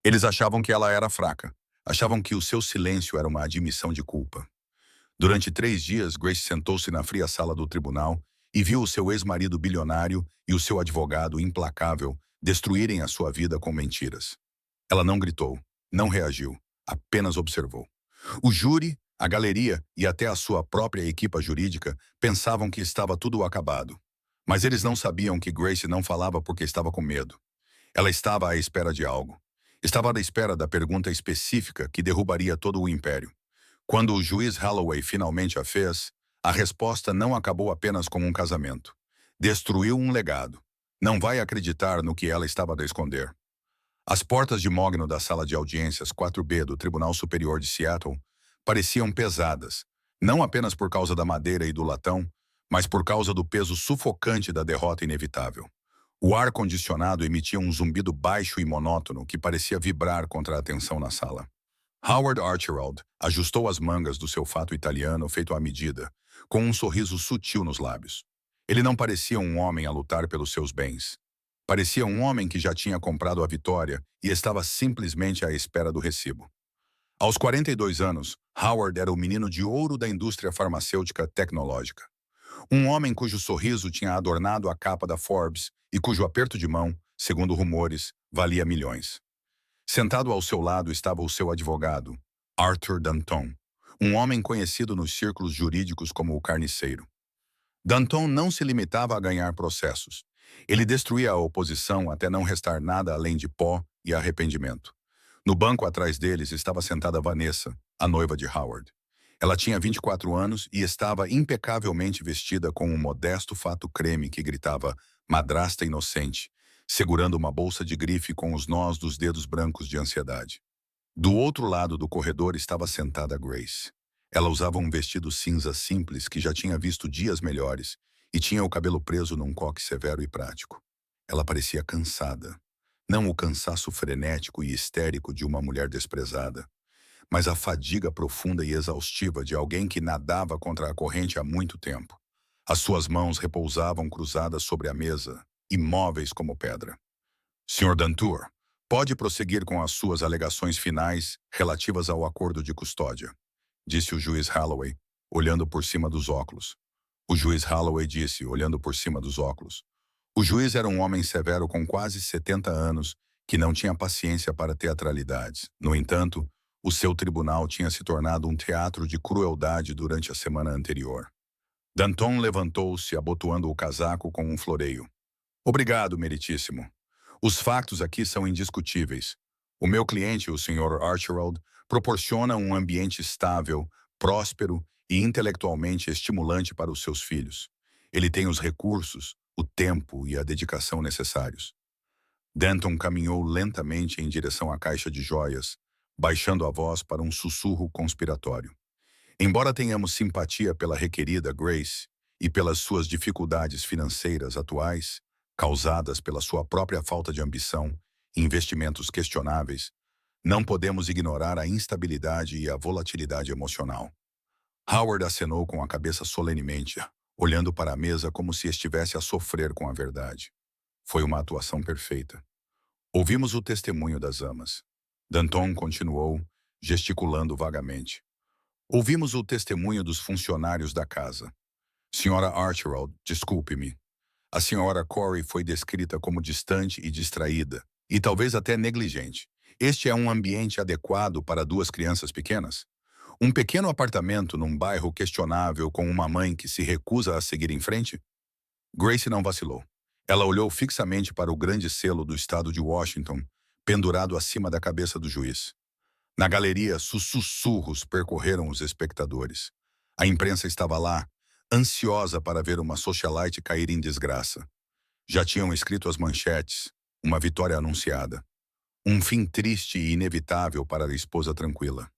Eles achavam que ela era fraca. Achavam que o seu silêncio era uma admissão de culpa. Durante 3 dias, Grace sentou-se na fria sala do tribunal e viu o seu ex-marido bilionário e o seu advogado implacável destruírem a sua vida com mentiras. Ela não gritou, não reagiu, apenas observou. O júri, a galeria e até a sua própria equipa jurídica pensavam que estava tudo acabado. Mas eles não sabiam que Grace não falava porque estava com medo. Ela estava à espera de algo. Estava à espera da pergunta específica que derrubaria todo o império. Quando o juiz Holloway finalmente a fez, a resposta não acabou apenas com um casamento. Destruiu um legado. Não vai acreditar no que ela estava a esconder. As portas de mogno da sala de audiências 4B do Tribunal Superior de Seattle pareciam pesadas, não apenas por causa da madeira e do latão, mas por causa do peso sufocante da derrota inevitável. O ar-condicionado emitia um zumbido baixo e monótono que parecia vibrar contra a tensão na sala. Howard Archibald ajustou as mangas do seu fato italiano feito à medida, com um sorriso sutil nos lábios. Ele não parecia um homem a lutar pelos seus bens. Parecia um homem que já tinha comprado a vitória e estava simplesmente à espera do recibo. Aos 42 anos, Howard era o menino de ouro da indústria farmacêutica tecnológica. Um homem cujo sorriso tinha adornado a capa da Forbes e cujo aperto de mão, segundo rumores, valia milhões. Sentado ao seu lado estava o seu advogado, Arthur Danton, um homem conhecido nos círculos jurídicos como o carniceiro. Danton não se limitava a ganhar processos. Ele destruía a oposição até não restar nada além de pó e arrependimento. No banco atrás deles estava sentada Vanessa, a noiva de Howard. Ela tinha 24 anos e estava impecavelmente vestida com um modesto fato creme que gritava "madrasta inocente", segurando uma bolsa de grife com os nós dos dedos brancos de ansiedade. Do outro lado do corredor estava sentada Grace. Ela usava um vestido cinza simples que já tinha visto dias melhores e tinha o cabelo preso num coque severo e prático. Ela parecia cansada. Não o cansaço frenético e histérico de uma mulher desprezada, mas a fadiga profunda e exaustiva de alguém que nadava contra a corrente há muito tempo. As suas mãos repousavam cruzadas sobre a mesa, imóveis como pedra. Sr. Dantour, pode prosseguir com as suas alegações finais relativas ao acordo de custódia, disse o juiz Holloway, olhando por cima dos óculos. O juiz Holloway disse, olhando por cima dos óculos. O juiz era um homem severo com quase 70 anos, que não tinha paciência para teatralidades. No entanto, o seu tribunal tinha se tornado um teatro de crueldade durante a semana anterior. Danton levantou-se, abotoando o casaco com um floreio. Obrigado, meritíssimo. Os factos aqui são indiscutíveis. O meu cliente, o Sr. Archibald, proporciona um ambiente estável, próspero e intelectualmente estimulante para os seus filhos. Ele tem os recursos, o tempo e a dedicação necessários. Denton caminhou lentamente em direção à caixa de joias, baixando a voz para um sussurro conspiratório. Embora tenhamos simpatia pela requerida Grace e pelas suas dificuldades financeiras atuais, causadas pela sua própria falta de ambição e investimentos questionáveis, não podemos ignorar a instabilidade e a volatilidade emocional. Howard acenou com a cabeça solenemente, olhando para a mesa como se estivesse a sofrer com a verdade. Foi uma atuação perfeita. Ouvimos o testemunho das amas. Danton continuou, gesticulando vagamente. Ouvimos o testemunho dos funcionários da casa. Senhora Archibald, desculpe-me. A senhora Corey foi descrita como distante e distraída, e talvez até negligente. Este é um ambiente adequado para 2 crianças pequenas? Um pequeno apartamento num bairro questionável com uma mãe que se recusa a seguir em frente? Grace não vacilou. Ela olhou fixamente para o grande selo do estado de Washington, pendurado acima da cabeça do juiz. Na galeria, sussurros percorreram os espectadores. A imprensa estava lá, ansiosa para ver uma socialite cair em desgraça. Já tinham escrito as manchetes, uma vitória anunciada. Um fim triste e inevitável para a esposa tranquila.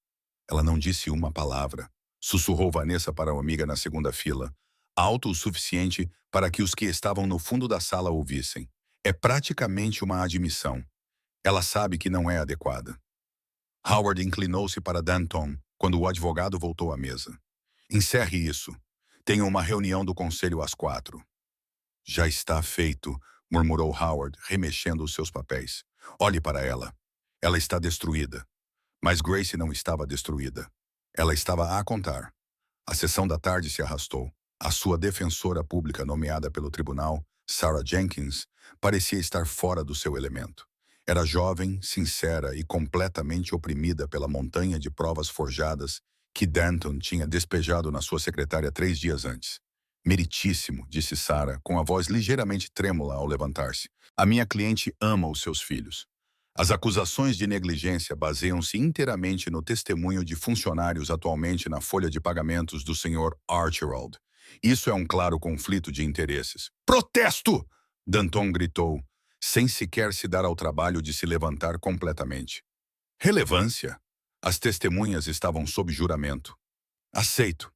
Ela não disse uma palavra. Sussurrou Vanessa para a amiga na segunda fila, alto o suficiente para que os que estavam no fundo da sala ouvissem. É praticamente uma admissão. Ela sabe que não é adequada. Howard inclinou-se para Danton quando o advogado voltou à mesa. Encerre isso. Tenho uma reunião do conselho às 4. Já está feito, murmurou Howard, remexendo os seus papéis. Olhe para ela. Ela está destruída. Mas Grace não estava destruída. Ela estava a contar. A sessão da tarde se arrastou. A sua defensora pública nomeada pelo tribunal, Sarah Jenkins, parecia estar fora do seu elemento. Era jovem, sincera e completamente oprimida pela montanha de provas forjadas que Danton tinha despejado na sua secretária 3 dias antes. Meritíssimo, disse Sarah, com a voz ligeiramente trêmula ao levantar-se. A minha cliente ama os seus filhos. As acusações de negligência baseiam-se inteiramente no testemunho de funcionários atualmente na folha de pagamentos do Sr. Archibald. Isso é um claro conflito de interesses. Protesto! Danton gritou, sem sequer se dar ao trabalho de se levantar completamente. Relevância? As testemunhas estavam sob juramento. Aceito.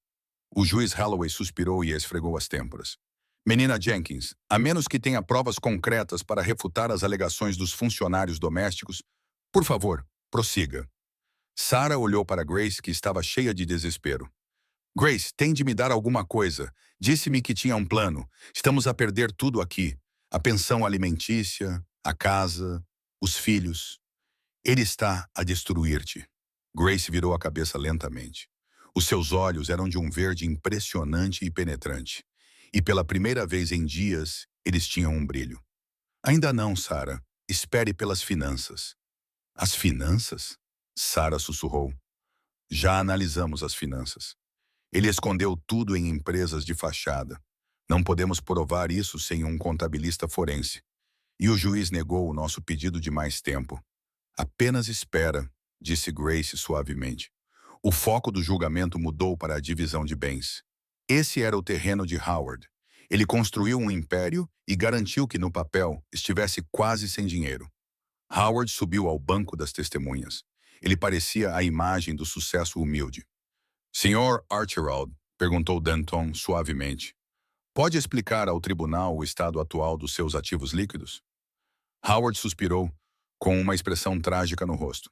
O juiz Holloway suspirou e esfregou as têmporas. Menina Jenkins, a menos que tenha provas concretas para refutar as alegações dos funcionários domésticos, por favor, prossiga. Sarah olhou para Grace, que estava cheia de desespero. Grace, tem de me dar alguma coisa. Disse-me que tinha um plano. Estamos a perder tudo aqui. A pensão alimentícia, a casa, os filhos. Ele está a destruir-te. Grace virou a cabeça lentamente. Os seus olhos eram de um verde impressionante e penetrante. E pela primeira vez em dias, eles tinham um brilho. Ainda não, Sarah. Espere pelas finanças. As finanças? Sarah sussurrou. Já analisamos as finanças. Ele escondeu tudo em empresas de fachada. Não podemos provar isso sem um contabilista forense. E o juiz negou o nosso pedido de mais tempo. Apenas espera, disse Grace suavemente. O foco do julgamento mudou para a divisão de bens. Esse era o terreno de Howard. Ele construiu um império e garantiu que no papel estivesse quase sem dinheiro. Howard subiu ao banco das testemunhas. Ele parecia a imagem do sucesso humilde. Sr. Archibald, perguntou Danton suavemente, pode explicar ao tribunal o estado atual dos seus ativos líquidos? Howard suspirou, com uma expressão trágica no rosto.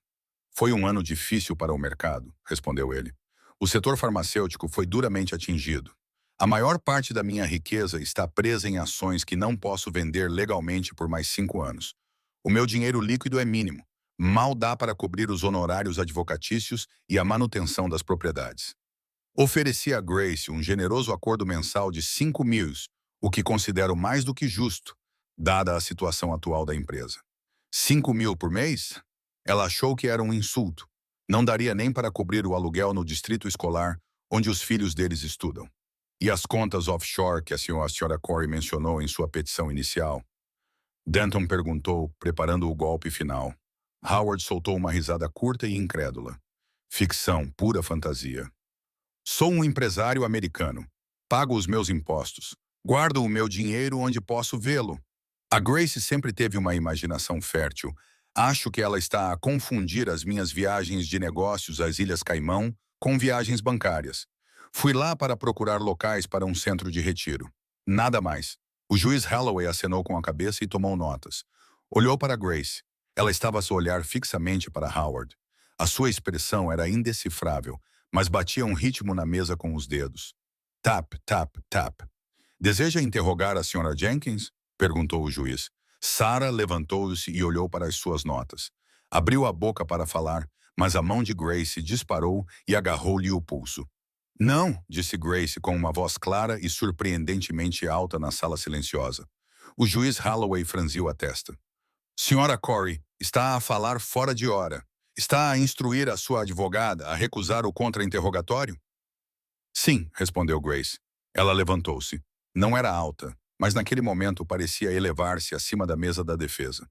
Foi um ano difícil para o mercado, respondeu ele. O setor farmacêutico foi duramente atingido. A maior parte da minha riqueza está presa em ações que não posso vender legalmente por mais 5 anos. O meu dinheiro líquido é mínimo. Mal dá para cobrir os honorários advocatícios e a manutenção das propriedades. Ofereci a Grace um generoso acordo mensal de 5.000, o que considero mais do que justo, dada a situação atual da empresa. 5.000 por mês? Ela achou que era um insulto. Não daria nem para cobrir o aluguel no distrito escolar, onde os filhos deles estudam. E as contas offshore que a senhora Corey mencionou em sua petição inicial? Danton perguntou, preparando o golpe final. Howard soltou uma risada curta e incrédula. Ficção, pura fantasia. Sou um empresário americano. Pago os meus impostos. Guardo o meu dinheiro onde posso vê-lo. A Grace sempre teve uma imaginação fértil. Acho que ela está a confundir as minhas viagens de negócios às Ilhas Caimão com viagens bancárias. Fui lá para procurar locais para um centro de retiro. Nada mais. O juiz Holloway acenou com a cabeça e tomou notas. Olhou para Grace. Ela estava a olhar fixamente para Howard. A sua expressão era indecifrável, mas batia um ritmo na mesa com os dedos. Tap, tap, tap. Deseja interrogar a senhora Jenkins? Perguntou o juiz. Sarah levantou-se e olhou para as suas notas. Abriu a boca para falar, mas a mão de Grace disparou e agarrou-lhe o pulso. Não, disse Grace com uma voz clara e surpreendentemente alta na sala silenciosa. O juiz Holloway franziu a testa. Senhora Corey, está a falar fora de hora. Está a instruir a sua advogada a recusar o contra-interrogatório? Sim, respondeu Grace. Ela levantou-se. Não era alta, mas naquele momento parecia elevar-se acima da mesa da defesa.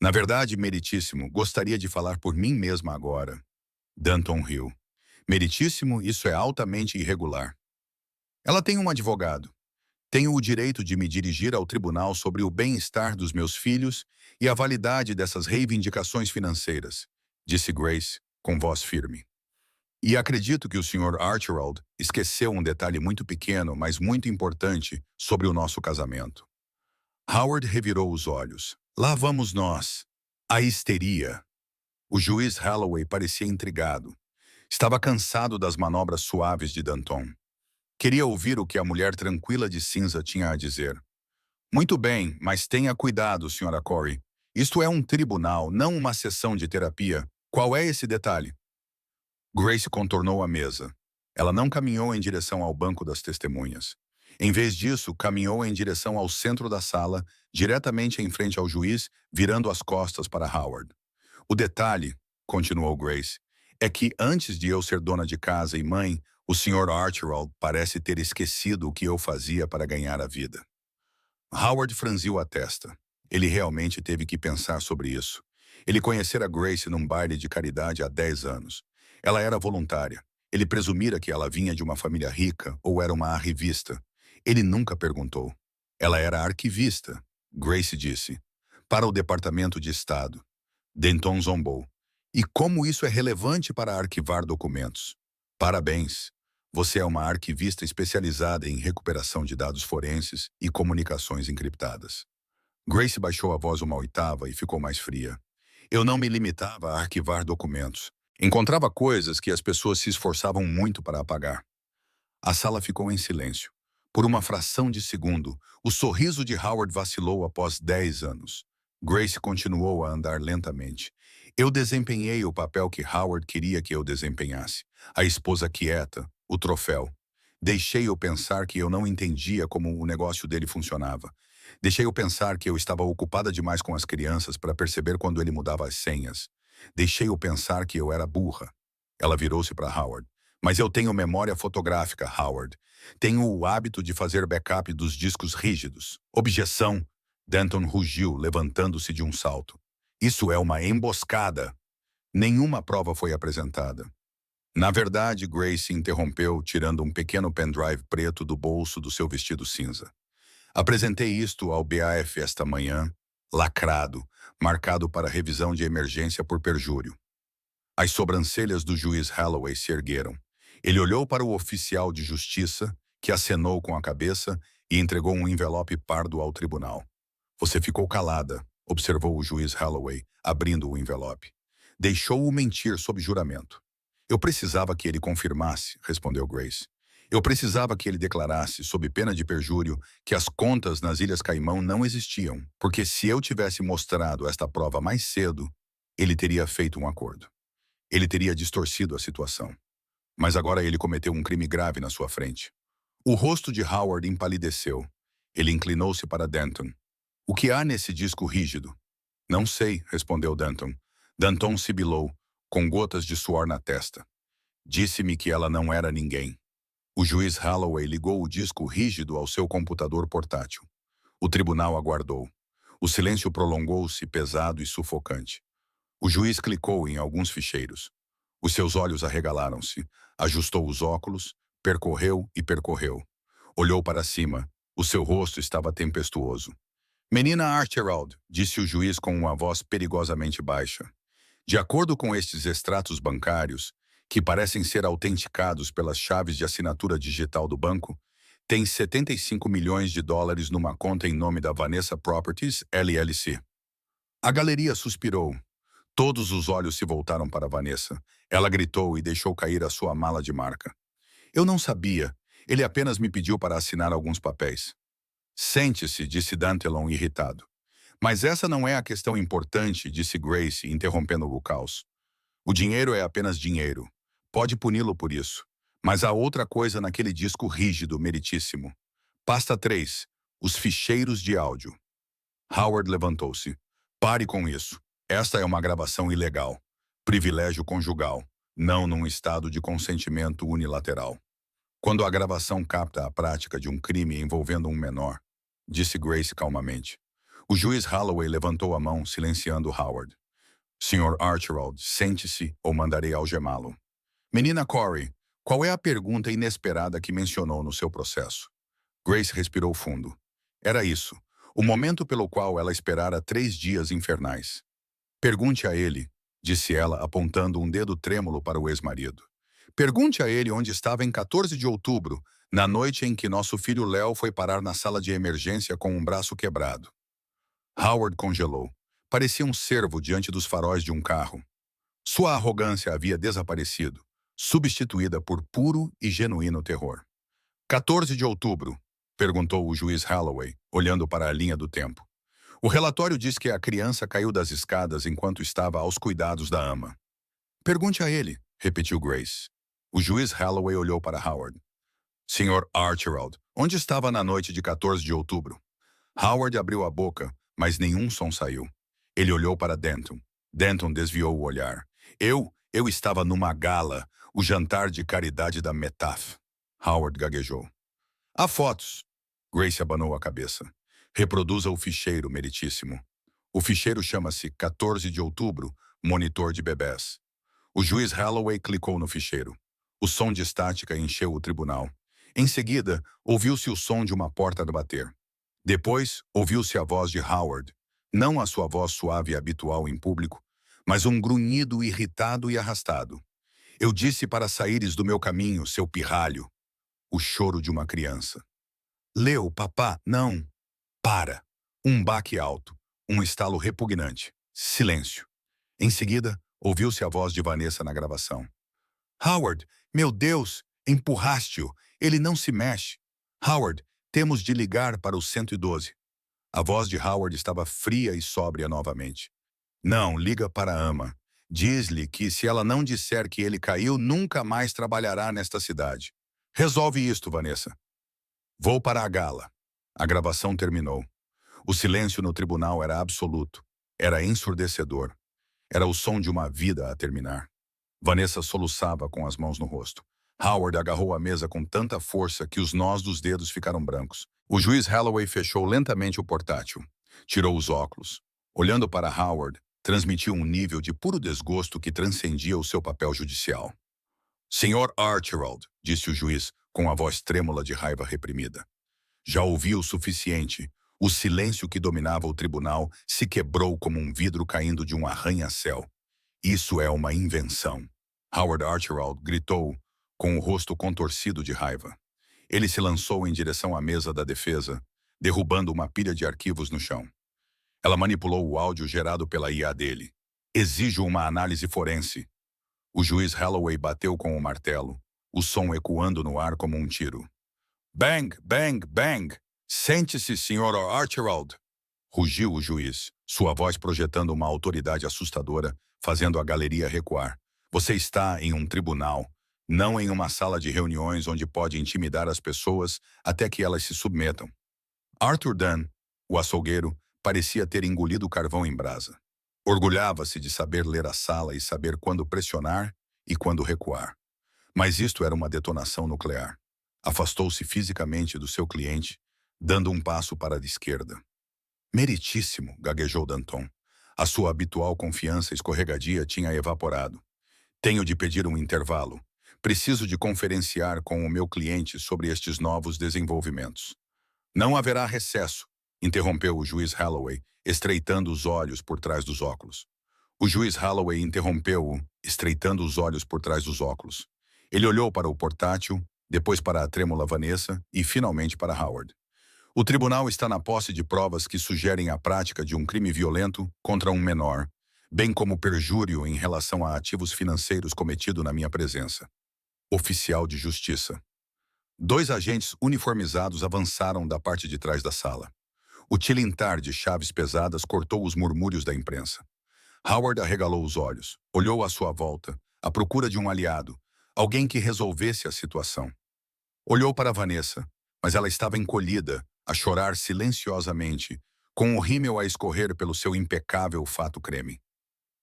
Na verdade, meritíssimo, gostaria de falar por mim mesma agora. Danton riu. Meritíssimo, isso é altamente irregular. Ela tem um advogado. Tenho o direito de me dirigir ao tribunal sobre o bem-estar dos meus filhos e a validade dessas reivindicações financeiras, disse Grace, com voz firme. E acredito que o Sr. Archibald esqueceu um detalhe muito pequeno, mas muito importante, sobre o nosso casamento. Howard revirou os olhos. Lá vamos nós. A histeria. O juiz Holloway parecia intrigado. Estava cansado das manobras suaves de Danton. Queria ouvir o que a mulher tranquila de cinza tinha a dizer. Muito bem, mas tenha cuidado, Sra. Corey. Isto é um tribunal, não uma sessão de terapia. Qual é esse detalhe? Grace contornou a mesa. Ela não caminhou em direção ao banco das testemunhas. Em vez disso, caminhou em direção ao centro da sala, diretamente em frente ao juiz, virando as costas para Howard. O detalhe, continuou Grace, é que antes de eu ser dona de casa e mãe, o Sr. Archibald parece ter esquecido o que eu fazia para ganhar a vida. Howard franziu a testa. Ele realmente teve que pensar sobre isso. Ele conhecera Grace num baile de caridade há 10 anos. Ela era voluntária. Ele presumira que ela vinha de uma família rica ou era uma arquivista. Ele nunca perguntou. Ela era arquivista, Grace disse, para o Departamento de Estado. Denton zombou. E como isso é relevante para arquivar documentos? Parabéns. Você é uma arquivista especializada em recuperação de dados forenses e comunicações encriptadas. Grace baixou a voz uma oitava e ficou mais fria. Eu não me limitava a arquivar documentos. Encontrava coisas que as pessoas se esforçavam muito para apagar. A sala ficou em silêncio. Por uma fração de segundo, o sorriso de Howard vacilou após 10 anos. Grace continuou a andar lentamente. Eu desempenhei o papel que Howard queria que eu desempenhasse. A esposa quieta, o troféu. Deixei-o pensar que eu não entendia como o negócio dele funcionava. Deixei-o pensar que eu estava ocupada demais com as crianças para perceber quando ele mudava as senhas. Deixei-o pensar que eu era burra. Ela virou-se para Howard. Mas eu tenho memória fotográfica, Howard. Tenho o hábito de fazer backup dos discos rígidos. Objeção! Denton rugiu, levantando-se de um salto. Isso é uma emboscada. Nenhuma prova foi apresentada. Na verdade, Grace interrompeu, tirando um pequeno pendrive preto do bolso do seu vestido cinza. Apresentei isto ao BAF esta manhã, lacrado, marcado para revisão de emergência por perjúrio. As sobrancelhas do juiz Holloway se ergueram. Ele olhou para o oficial de justiça, que acenou com a cabeça e entregou um envelope pardo ao tribunal. Você ficou calada, observou o juiz Holloway, abrindo o envelope. Deixou-o mentir sob juramento. Eu precisava que ele confirmasse, respondeu Grace. Eu precisava que ele declarasse, sob pena de perjúrio, que as contas nas Ilhas Caimão não existiam, porque se eu tivesse mostrado esta prova mais cedo, ele teria feito um acordo. Ele teria distorcido a situação. Mas agora ele cometeu um crime grave na sua frente. O rosto de Howard empalideceu. Ele inclinou-se para Denton. O que há nesse disco rígido? Não sei, respondeu Denton. Danton sibilou, com gotas de suor na testa. Disse-me que ela não era ninguém. O juiz Holloway ligou o disco rígido ao seu computador portátil. O tribunal aguardou. O silêncio prolongou-se, pesado e sufocante. O juiz clicou em alguns ficheiros. Os seus olhos arregalaram-se. Ajustou os óculos, percorreu e percorreu. Olhou para cima. O seu rosto estava tempestuoso. Menina Archibald, disse o juiz com uma voz perigosamente baixa. De acordo com estes extratos bancários, que parecem ser autenticados pelas chaves de assinatura digital do banco, tem 75 milhões de dólares numa conta em nome da Vanessa Properties, LLC. A galeria suspirou. Todos os olhos se voltaram para Vanessa. Ela gritou e deixou cair a sua mala de marca. Eu não sabia. Ele apenas me pediu para assinar alguns papéis. Sente-se, disse Dantelon irritado. Mas essa não é a questão importante, disse Grace, interrompendo o caos. O dinheiro é apenas dinheiro. Pode puni-lo por isso. Mas há outra coisa naquele disco rígido, meritíssimo. Pasta 3. Os ficheiros de áudio. Howard levantou-se. Pare com isso. Esta é uma gravação ilegal. Privilégio conjugal. Não num estado de consentimento unilateral. Quando a gravação capta a prática de um crime envolvendo um menor, disse Grace calmamente. O juiz Holloway levantou a mão, silenciando Howard. Sr. Archibald, sente-se ou mandarei algemá-lo. Menina Corey, qual é a pergunta inesperada que mencionou no seu processo? Grace respirou fundo. Era isso, o momento pelo qual ela esperara 3 dias infernais. Pergunte a ele, disse ela, apontando um dedo trêmulo para o ex-marido. Pergunte a ele onde estava em 14 de outubro, na noite em que nosso filho Léo foi parar na sala de emergência com um braço quebrado. Howard congelou. Parecia um cervo diante dos faróis de um carro. Sua arrogância havia desaparecido, substituída por puro e genuíno terror. 14 de outubro, perguntou o juiz Holloway, olhando para a linha do tempo. O relatório diz que a criança caiu das escadas enquanto estava aos cuidados da ama. Pergunte a ele, repetiu Grace. O juiz Holloway olhou para Howard. Sr. Archibald, onde estava na noite de 14 de outubro? Howard abriu a boca, mas nenhum som saiu. Ele olhou para Denton. Denton desviou o olhar. Eu estava numa gala, o jantar de caridade da Metaf. Howard gaguejou. Há fotos. Grace abanou a cabeça. Reproduza o ficheiro, meritíssimo. O ficheiro chama-se 14 de outubro, monitor de bebés. O juiz Holloway clicou no ficheiro. O som de estática encheu o tribunal. Em seguida, ouviu-se o som de uma porta a bater. Depois, ouviu-se a voz de Howard, não a sua voz suave e habitual em público, mas um grunhido irritado e arrastado. Eu disse para saíres do meu caminho, seu pirralho. O choro de uma criança. Leu, papá, não. Para. Um baque alto. Um estalo repugnante. Silêncio. Em seguida, ouviu-se a voz de Vanessa na gravação. Howard, meu Deus, empurraste-o. Ele não se mexe. Howard, temos de ligar para o 112. A voz de Howard estava fria e sóbria novamente. Não, liga para a ama. Diz-lhe que se ela não disser que ele caiu, nunca mais trabalhará nesta cidade. Resolve isto, Vanessa. Vou para a gala. A gravação terminou. O silêncio no tribunal era absoluto. Era ensurdecedor. Era o som de uma vida a terminar. Vanessa soluçava com as mãos no rosto. Howard agarrou a mesa com tanta força que os nós dos dedos ficaram brancos. O juiz Holloway fechou lentamente o portátil. Tirou os óculos. Olhando para Howard, transmitiu um nível de puro desgosto que transcendia o seu papel judicial. Sr. Archibald, disse o juiz, com a voz trêmula de raiva reprimida. Já ouvi o suficiente. O silêncio que dominava o tribunal se quebrou como um vidro caindo de um arranha-céu. Isso é uma invenção. Howard Archibald gritou, com o rosto contorcido de raiva. Ele se lançou em direção à mesa da defesa, derrubando uma pilha de arquivos no chão. Ela manipulou o áudio gerado pela IA dele. Exijo uma análise forense. O juiz Holloway bateu com o martelo, o som ecoando no ar como um tiro. Bang, bang, bang! Sente-se, Sr. Archibald! Rugiu o juiz, sua voz projetando uma autoridade assustadora, fazendo a galeria recuar. Você está em um tribunal, não em uma sala de reuniões onde pode intimidar as pessoas até que elas se submetam. Arthur Dunn, o açougueiro, parecia ter engolido o carvão em brasa. Orgulhava-se de saber ler a sala e saber quando pressionar e quando recuar. Mas isto era uma detonação nuclear. Afastou-se fisicamente do seu cliente, dando um passo para a esquerda. Meritíssimo, gaguejou Danton. A sua habitual confiança escorregadia tinha evaporado. Tenho de pedir um intervalo. Preciso de conferenciar com o meu cliente sobre estes novos desenvolvimentos. Não haverá recesso, interrompeu o juiz Holloway, estreitando os olhos por trás dos óculos. O juiz Holloway interrompeu-o, estreitando os olhos por trás dos óculos. Ele olhou para o portátil, depois para a trêmula Vanessa e finalmente para Howard. O tribunal está na posse de provas que sugerem a prática de um crime violento contra um menor, bem como perjúrio em relação a ativos financeiros cometido na minha presença. Oficial de Justiça. 2 agentes uniformizados avançaram da parte de trás da sala. O tilintar de chaves pesadas cortou os murmúrios da imprensa. Howard arregalou os olhos, olhou à sua volta, à procura de um aliado, alguém que resolvesse a situação. Olhou para Vanessa, mas ela estava encolhida, a chorar silenciosamente, com o rímel a escorrer pelo seu impecável fato creme.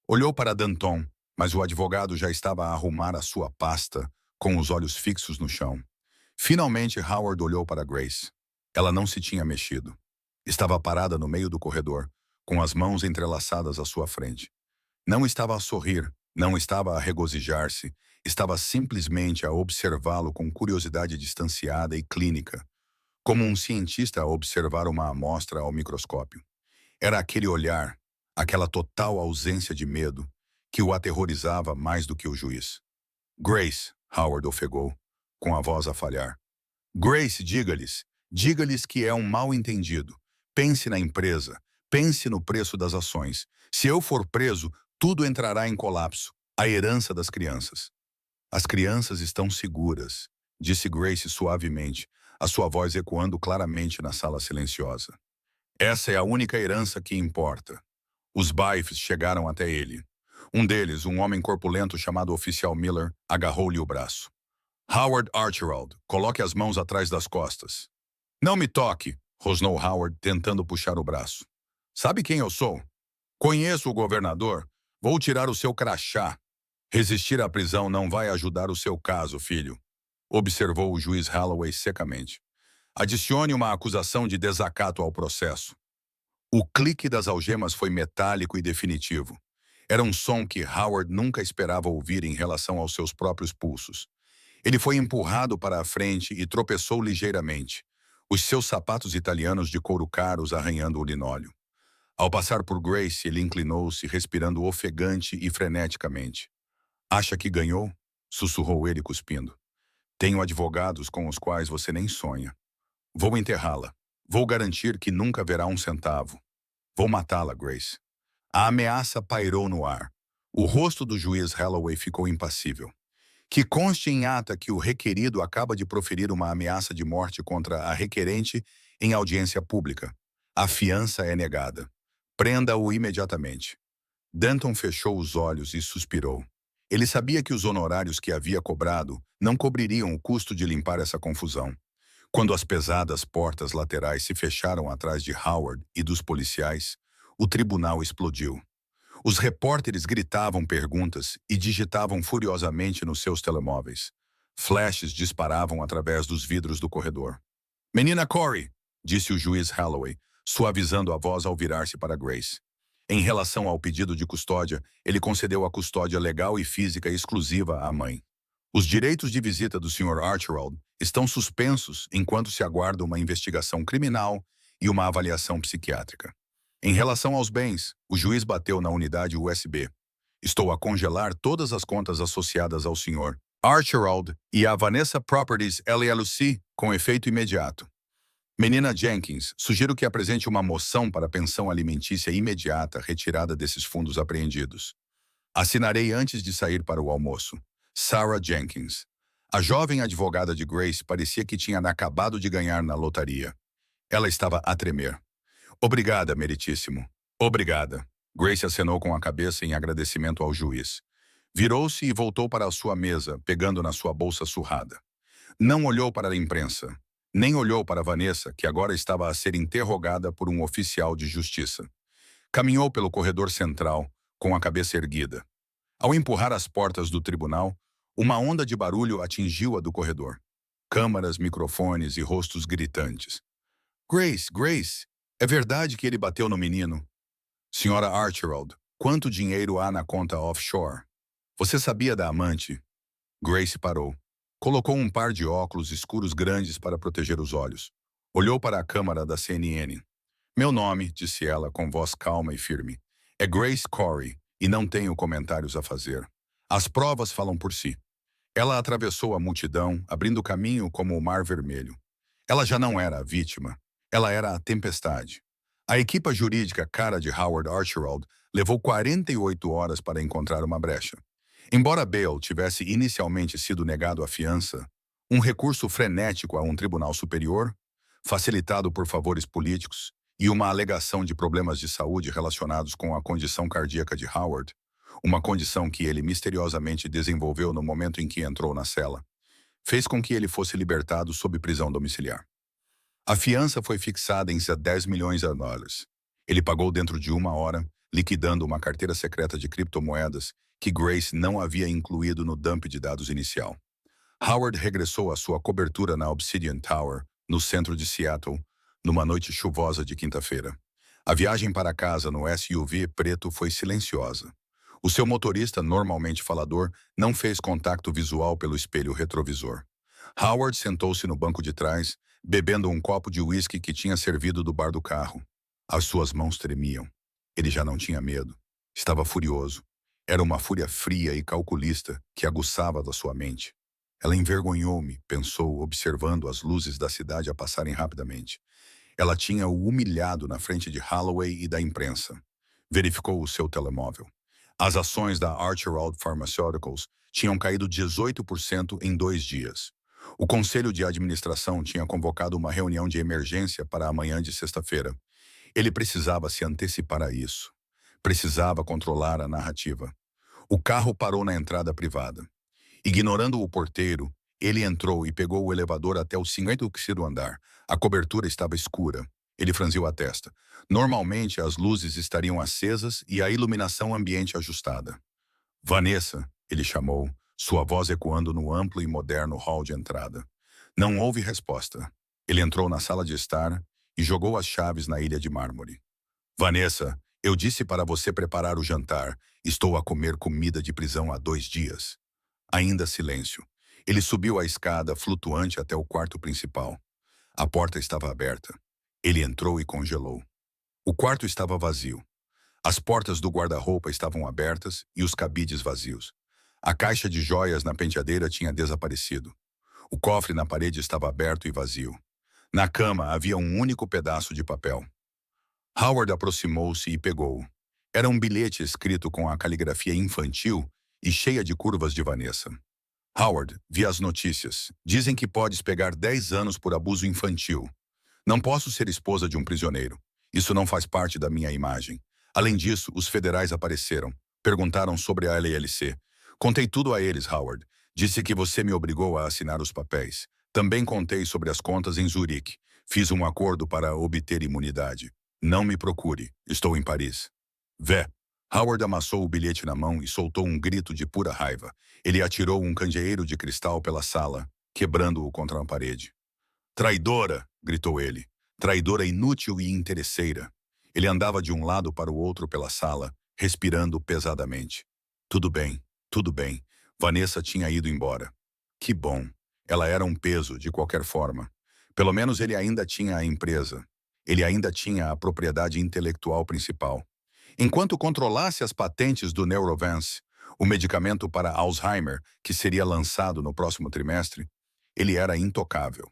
Olhou para Danton, mas o advogado já estava a arrumar a sua pasta, com os olhos fixos no chão. Finalmente, Howard olhou para Grace. Ela não se tinha mexido. Estava parada no meio do corredor, com as mãos entrelaçadas à sua frente. Não estava a sorrir, não estava a regozijar-se, estava simplesmente a observá-lo com curiosidade distanciada e clínica, como um cientista a observar uma amostra ao microscópio. Era aquele olhar, aquela total ausência de medo, que o aterrorizava mais do que o juiz. Grace, Howard ofegou, com a voz a falhar. Grace, diga-lhes que é um mal-entendido. Pense na empresa, pense no preço das ações. Se eu for preso, tudo entrará em colapso. A herança das crianças. As crianças estão seguras, disse Grace suavemente, a sua voz ecoando claramente na sala silenciosa. Essa é a única herança que importa. Os Baifes chegaram até ele. Um deles, um homem corpulento chamado Oficial Miller, agarrou-lhe o braço. Howard Archibald, coloque as mãos atrás das costas. Não me toque, rosnou Howard, tentando puxar o braço. Sabe quem eu sou? Conheço o governador. Vou tirar o seu crachá. Resistir à prisão não vai ajudar o seu caso, filho, observou o juiz Holloway secamente. Adicione uma acusação de desacato ao processo. O clique das algemas foi metálico e definitivo. Era um som que Howard nunca esperava ouvir em relação aos seus próprios pulsos. Ele foi empurrado para a frente e tropeçou ligeiramente, os seus sapatos italianos de couro caros arranhando o linóleo. Ao passar por Grace, ele inclinou-se, respirando ofegante e freneticamente. Acha que ganhou? Sussurrou ele, cuspindo. Tenho advogados com os quais você nem sonha. Vou enterrá-la. Vou garantir que nunca verá um centavo. Vou matá-la, Grace. A ameaça pairou no ar. O rosto do juiz Holloway ficou impassível. Que conste em ata que o requerido acaba de proferir uma ameaça de morte contra a requerente em audiência pública. A fiança é negada. Prenda-o imediatamente. Denton fechou os olhos e suspirou. Ele sabia que os honorários que havia cobrado não cobririam o custo de limpar essa confusão. Quando as pesadas portas laterais se fecharam atrás de Howard e dos policiais, o tribunal explodiu. Os repórteres gritavam perguntas e digitavam furiosamente nos seus telemóveis. Flashes disparavam através dos vidros do corredor. Menina Corey, disse o juiz Holloway, suavizando a voz ao virar-se para Grace. Em relação ao pedido de custódia, ele concedeu a custódia legal e física exclusiva à mãe. Os direitos de visita do Sr. Archibald estão suspensos enquanto se aguarda uma investigação criminal e uma avaliação psiquiátrica. Em relação aos bens, o juiz bateu na unidade USB. Estou a congelar todas as contas associadas ao Sr. Archibald e à Vanessa Properties LLC com efeito imediato. Menina Jenkins, sugiro que apresente uma moção para pensão alimentícia imediata retirada desses fundos apreendidos. Assinarei antes de sair para o almoço. Sarah Jenkins. A jovem advogada de Grace parecia que tinha acabado de ganhar na lotaria. Ela estava a tremer. Obrigada, meritíssimo. Obrigada. Grace acenou com a cabeça em agradecimento ao juiz. Virou-se e voltou para a sua mesa, pegando na sua bolsa surrada. Não olhou para a imprensa. Nem olhou para Vanessa, que agora estava a ser interrogada por um oficial de justiça. Caminhou pelo corredor central, com a cabeça erguida. Ao empurrar as portas do tribunal, uma onda de barulho atingiu a do corredor. Câmaras, microfones e rostos gritantes. Grace, Grace, é verdade que ele bateu no menino? Senhora Archibald, quanto dinheiro há na conta offshore? Você sabia da amante? Grace parou. Colocou um par de óculos escuros grandes para proteger os olhos. Olhou para a câmara da CNN. Meu nome, disse ela com voz calma e firme, é Grace Corey e não tenho comentários a fazer. As provas falam por si. Ela atravessou a multidão, abrindo caminho como o mar vermelho. Ela já não era a vítima. Ela era a tempestade. A equipa jurídica cara de Howard Archibald levou 48 horas para encontrar uma brecha. Embora Bale tivesse inicialmente sido negado a fiança, um recurso frenético a um tribunal superior, facilitado por favores políticos, e uma alegação de problemas de saúde relacionados com a condição cardíaca de Howard, uma condição que ele misteriosamente desenvolveu no momento em que entrou na cela, fez com que ele fosse libertado sob prisão domiciliar. A fiança foi fixada em $10 milhões. Ele pagou dentro de 1 hora, liquidando uma carteira secreta de criptomoedas que Grace não havia incluído no dump de dados inicial. Howard regressou à sua cobertura na Obsidian Tower, no centro de Seattle, numa noite chuvosa de quinta-feira. A viagem para casa no SUV preto foi silenciosa. O seu motorista, normalmente falador, não fez contato visual pelo espelho retrovisor. Howard sentou-se no banco de trás, bebendo um copo de uísque que tinha servido do bar do carro. As suas mãos tremiam. Ele já não tinha medo. Estava furioso. Era uma fúria fria e calculista que aguçava da sua mente. Ela envergonhou-me, pensou, observando as luzes da cidade a passarem rapidamente. Ela tinha o humilhado na frente de Holloway e da imprensa. Verificou o seu telemóvel. As ações da Archibald Pharmaceuticals tinham caído 18% em 2 dias. O conselho de administração tinha convocado uma reunião de emergência para a manhã de sexta-feira. Ele precisava se antecipar a isso. Precisava controlar a narrativa. O carro parou na entrada privada. Ignorando o porteiro, ele entrou e pegou o elevador até o 50º andar. A cobertura estava escura. Ele franziu a testa. Normalmente, as luzes estariam acesas e a iluminação ambiente ajustada. Vanessa, ele chamou, sua voz ecoando no amplo e moderno hall de entrada. Não houve resposta. Ele entrou na sala de estar e jogou as chaves na ilha de mármore. Vanessa, eu disse para você preparar o jantar. Estou a comer comida de prisão há 2 dias. Ainda silêncio. Ele subiu a escada flutuante até o quarto principal. A porta estava aberta. Ele entrou e congelou. O quarto estava vazio. As portas do guarda-roupa estavam abertas e os cabides vazios. A caixa de joias na penteadeira tinha desaparecido. O cofre na parede estava aberto e vazio. Na cama havia um único pedaço de papel. Howard aproximou-se e pegou-o. Era um bilhete escrito com a caligrafia infantil e cheia de curvas de Vanessa. Howard, vi as notícias. Dizem que podes pegar 10 anos por abuso infantil. Não posso ser esposa de um prisioneiro. Isso não faz parte da minha imagem. Além disso, os federais apareceram. Perguntaram sobre a LLC. Contei tudo a eles, Howard. Disse que você me obrigou a assinar os papéis. Também contei sobre as contas em Zurique. Fiz um acordo para obter imunidade. Não me procure. Estou em Paris. Vé. Howard amassou o bilhete na mão e soltou um grito de pura raiva. Ele atirou um candeeiro de cristal pela sala, quebrando-o contra a parede. Traidora! Gritou ele. Traidora inútil e interesseira. Ele andava de um lado para o outro pela sala, respirando pesadamente. Tudo bem, tudo bem. Vanessa tinha ido embora. Que bom. Ela era um peso, de qualquer forma. Pelo menos ele ainda tinha a empresa. Ele ainda tinha a propriedade intelectual principal. Enquanto controlasse as patentes do Neurovance, o medicamento para Alzheimer, que seria lançado no próximo trimestre, ele era intocável.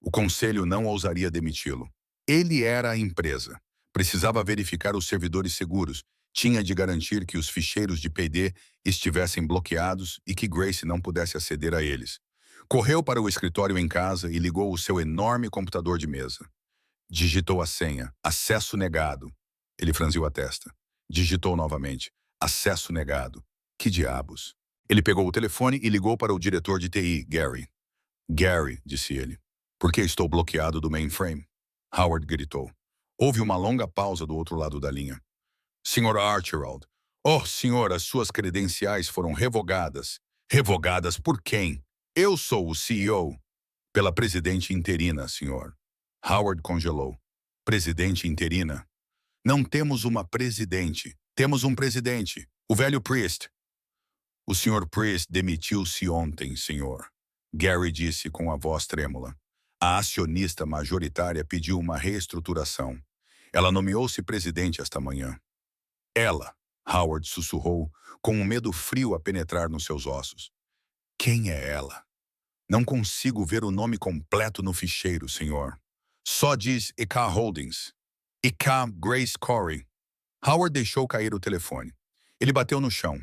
O conselho não ousaria demiti-lo. Ele era a empresa. Precisava verificar os servidores seguros. Tinha de garantir que os ficheiros de PD estivessem bloqueados e que Grace não pudesse aceder a eles. Correu para o escritório em casa e ligou o seu enorme computador de mesa. Digitou a senha. Acesso negado. Ele franziu a testa. Digitou novamente. Acesso negado. Que diabos? Ele pegou o telefone e ligou para o diretor de TI, Gary. Gary, disse ele. Por que estou bloqueado do mainframe? Howard gritou. Houve uma longa pausa do outro lado da linha. Sr. Archibald. Oh, senhor, as suas credenciais foram revogadas. Revogadas por quem? Eu sou o CEO. Pela presidente interina, senhor. Howard congelou. Presidente interina? Não temos uma presidente. Temos um presidente. O velho Priest. O Sr. Priest demitiu-se ontem, senhor. Gary disse com a voz trêmula. A acionista majoritária pediu uma reestruturação. Ela nomeou-se presidente esta manhã. Ela, Howard sussurrou, com um medo frio a penetrar nos seus ossos. Quem é ela? Não consigo ver o nome completo no ficheiro, senhor. Só diz EK Holdings. EK Grace Corey. Howard deixou cair o telefone. Ele bateu no chão.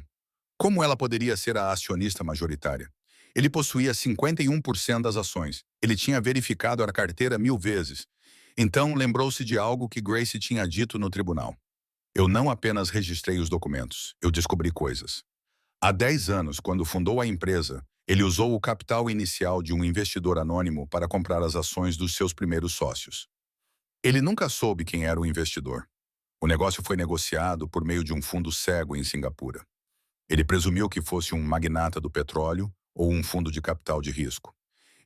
Como ela poderia ser a acionista majoritária? Ele possuía 51% das ações. Ele tinha verificado a carteira 1000 vezes. Então, lembrou-se de algo que Grace tinha dito no tribunal. Eu não apenas registrei os documentos, eu descobri coisas. Há 10 anos, quando fundou a empresa, ele usou o capital inicial de um investidor anônimo para comprar as ações dos seus primeiros sócios. Ele nunca soube quem era o investidor. O negócio foi negociado por meio de um fundo cego em Singapura. Ele presumiu que fosse um magnata do petróleo ou um fundo de capital de risco.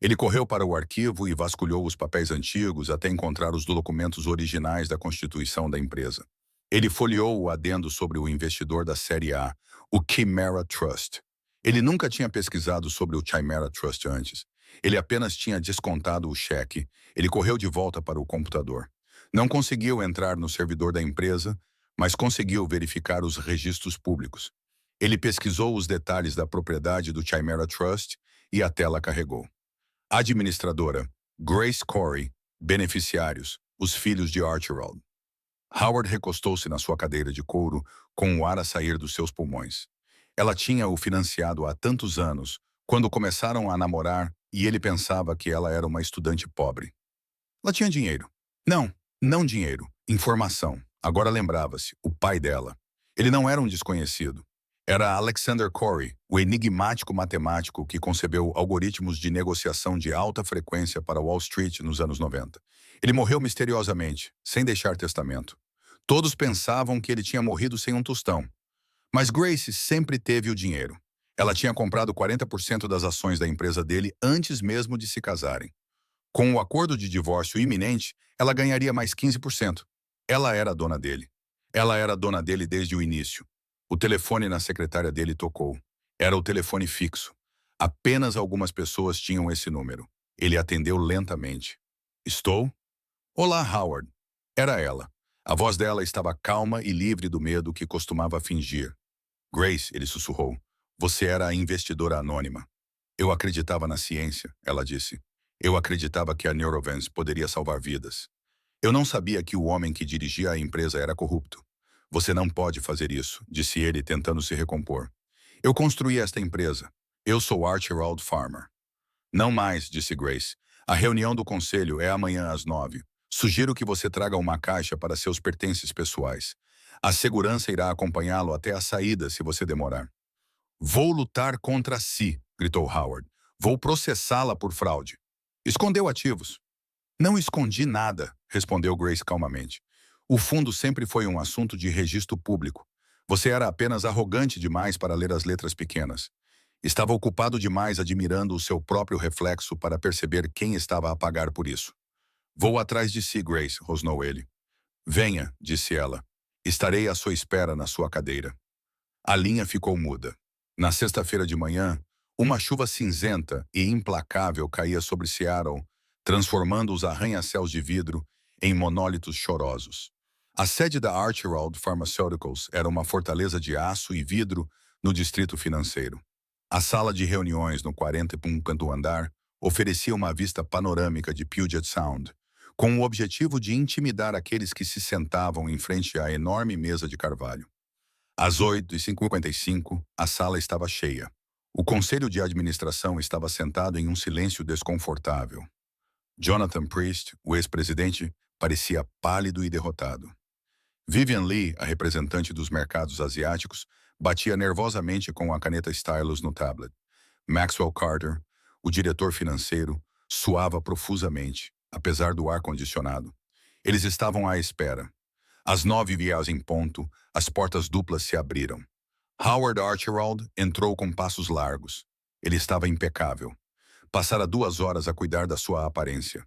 Ele correu para o arquivo e vasculhou os papéis antigos até encontrar os documentos originais da constituição da empresa. Ele folheou o adendo sobre o investidor da Série A, o Chimera Trust. Ele nunca tinha pesquisado sobre o Chimera Trust antes. Ele apenas tinha descontado o cheque. Ele correu de volta para o computador. Não conseguiu entrar no servidor da empresa, mas conseguiu verificar os registros públicos. Ele pesquisou os detalhes da propriedade do Chimera Trust e a tela carregou. Administradora, Grace Corey. Beneficiários, os filhos de Archibald. Howard recostou-se na sua cadeira de couro, com o ar a sair dos seus pulmões. Ela tinha o financiado há tantos anos, quando começaram a namorar, e ele pensava que ela era uma estudante pobre. Ela tinha dinheiro. Não, Não dinheiro, informação. Agora lembrava-se, o pai dela. Ele não era um desconhecido. Era Alexander Corey, o enigmático matemático que concebeu algoritmos de negociação de alta frequência para Wall Street nos anos 90. Ele morreu misteriosamente, sem deixar testamento. Todos pensavam que ele tinha morrido sem um tostão. Mas Grace sempre teve o dinheiro. Ela tinha comprado 40% das ações da empresa dele antes mesmo de se casarem. Com o acordo de divórcio iminente, ela ganharia mais 15%. Ela era a dona dele. Ela era a dona dele desde o início. O telefone na secretária dele tocou. Era o telefone fixo. Apenas algumas pessoas tinham esse número. Ele atendeu lentamente. Estou? Olá, Howard. Era ela. A voz dela estava calma e livre do medo que costumava fingir. Grace, ele sussurrou. Você era a investidora anônima. Eu acreditava na ciência, ela disse. Eu acreditava que a Neurovance poderia salvar vidas. Eu não sabia que o homem que dirigia a empresa era corrupto. Você não pode fazer isso, disse ele, tentando se recompor. Eu construí esta empresa. Eu sou Archibald Farmer. Não mais, disse Grace. A reunião do conselho é amanhã às 9. Sugiro que você traga uma caixa para seus pertences pessoais. A segurança irá acompanhá-lo até a saída se você demorar. Vou lutar contra si, gritou Howard. Vou processá-la por fraude. Escondeu ativos. Não escondi nada, respondeu Grace calmamente. O fundo sempre foi um assunto de registro público. Você era apenas arrogante demais para ler as letras pequenas. Estava ocupado demais admirando o seu próprio reflexo para perceber quem estava a pagar por isso. Vou atrás de si, Grace, rosnou ele. Venha, disse ela. Estarei à sua espera na sua cadeira. A linha ficou muda. Na sexta-feira de manhã, uma chuva cinzenta e implacável caía sobre Seattle, transformando os arranha-céus de vidro em monólitos chorosos. A sede da Archibald Pharmaceuticals era uma fortaleza de aço e vidro no distrito financeiro. A sala de reuniões no 41º andar oferecia uma vista panorâmica de Puget Sound, com o objetivo de intimidar aqueles que se sentavam em frente à enorme mesa de carvalho. Às 8h55, a sala estava cheia. O conselho de administração estava sentado em um silêncio desconfortável. Jonathan Priest, o ex-presidente, parecia pálido e derrotado. Vivian Lee, a representante dos mercados asiáticos, batia nervosamente com a caneta stylus no tablet. Maxwell Carter, o diretor financeiro, suava profusamente, apesar do ar-condicionado. Eles estavam à espera. Às 9h em ponto, as portas duplas se abriram. Howard Archibald entrou com passos largos. Ele estava impecável. Passara 2 horas a cuidar da sua aparência.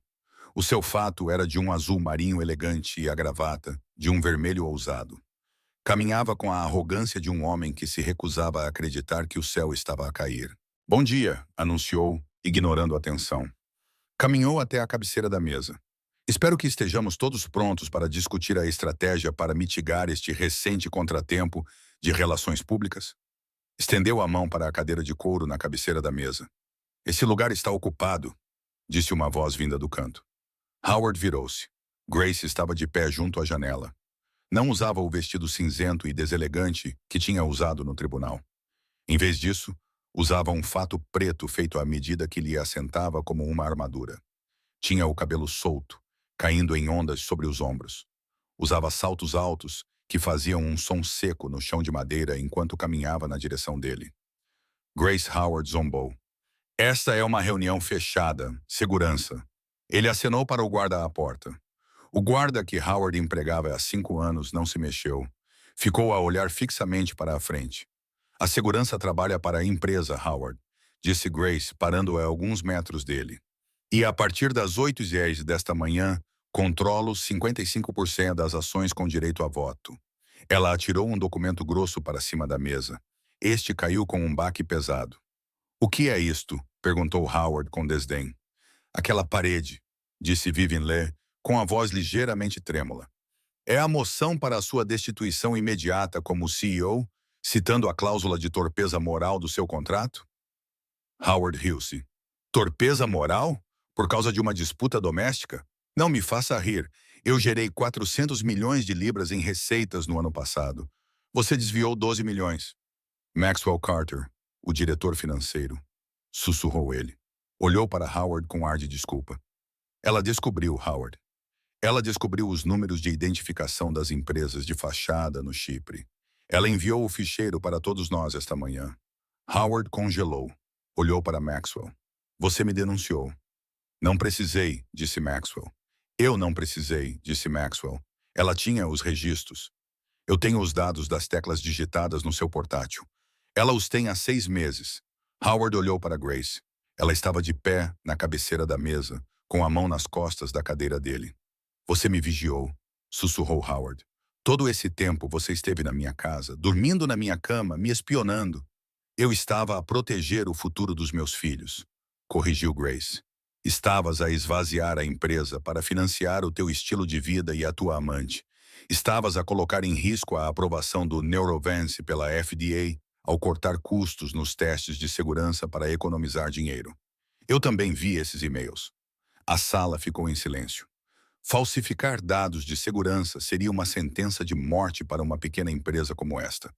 O seu fato era de um azul marinho elegante e a gravata, de um vermelho ousado. Caminhava com a arrogância de um homem que se recusava a acreditar que o céu estava a cair. Bom dia, anunciou, ignorando a tensão. Caminhou até a cabeceira da mesa. Espero que estejamos todos prontos para discutir a estratégia para mitigar este recente contratempo de relações públicas. Estendeu a mão para a cadeira de couro na cabeceira da mesa. Esse lugar está ocupado, disse uma voz vinda do canto. Howard virou-se. Grace estava de pé junto à janela. Não usava o vestido cinzento e deselegante que tinha usado no tribunal. Em vez disso, usava um fato preto feito à medida que lhe assentava como uma armadura. Tinha o cabelo solto, caindo em ondas sobre os ombros. Usava saltos altos que faziam um som seco no chão de madeira enquanto caminhava na direção dele. Grace Howard zombou. Esta é uma reunião fechada. Segurança. Ele acenou para o guarda à porta. O guarda que Howard empregava há 5 anos não se mexeu. Ficou a olhar fixamente para a frente. A segurança trabalha para a empresa, Howard, disse Grace, parando a alguns metros dele. E a partir das 8h10 desta manhã, controlo 55% das ações com direito a voto. Ela atirou um documento grosso para cima da mesa. Este caiu com um baque pesado. O que é isto? Perguntou Howard com desdém. Aquela parede, disse Vivian Lee, com a voz ligeiramente trêmula. É a moção para a sua destituição imediata como CEO, citando a cláusula de torpeza moral do seu contrato? Howard riu-se. Torpeza moral? Por causa de uma disputa doméstica? Não me faça rir. Eu gerei 400 milhões de libras em receitas no ano passado. Você desviou 12 milhões. Maxwell Carter, o diretor financeiro, sussurrou ele. Olhou para Howard com ar de desculpa. Ela descobriu, Howard. Ela descobriu os números de identificação das empresas de fachada no Chipre. Ela enviou o ficheiro para todos nós esta manhã. Howard congelou. Olhou para Maxwell. Você me denunciou. Não precisei, disse Maxwell. Eu não precisei, disse Maxwell. Ela tinha os registros. Eu tenho os dados das teclas digitadas no seu portátil. Ela os tem há 6 meses. Howard olhou para Grace. Ela estava de pé na cabeceira da mesa, com a mão nas costas da cadeira dele. Você me vigiou, sussurrou Howard. Todo esse tempo você esteve na minha casa, dormindo na minha cama, me espionando. Eu estava a proteger o futuro dos meus filhos, corrigiu Grace. Estavas a esvaziar a empresa para financiar o teu estilo de vida e a tua amante. Estavas a colocar em risco a aprovação do Neurovance pela FDA ao cortar custos nos testes de segurança para economizar dinheiro. Eu também vi esses e-mails. A sala ficou em silêncio. Falsificar dados de segurança seria uma sentença de morte para uma pequena empresa como esta.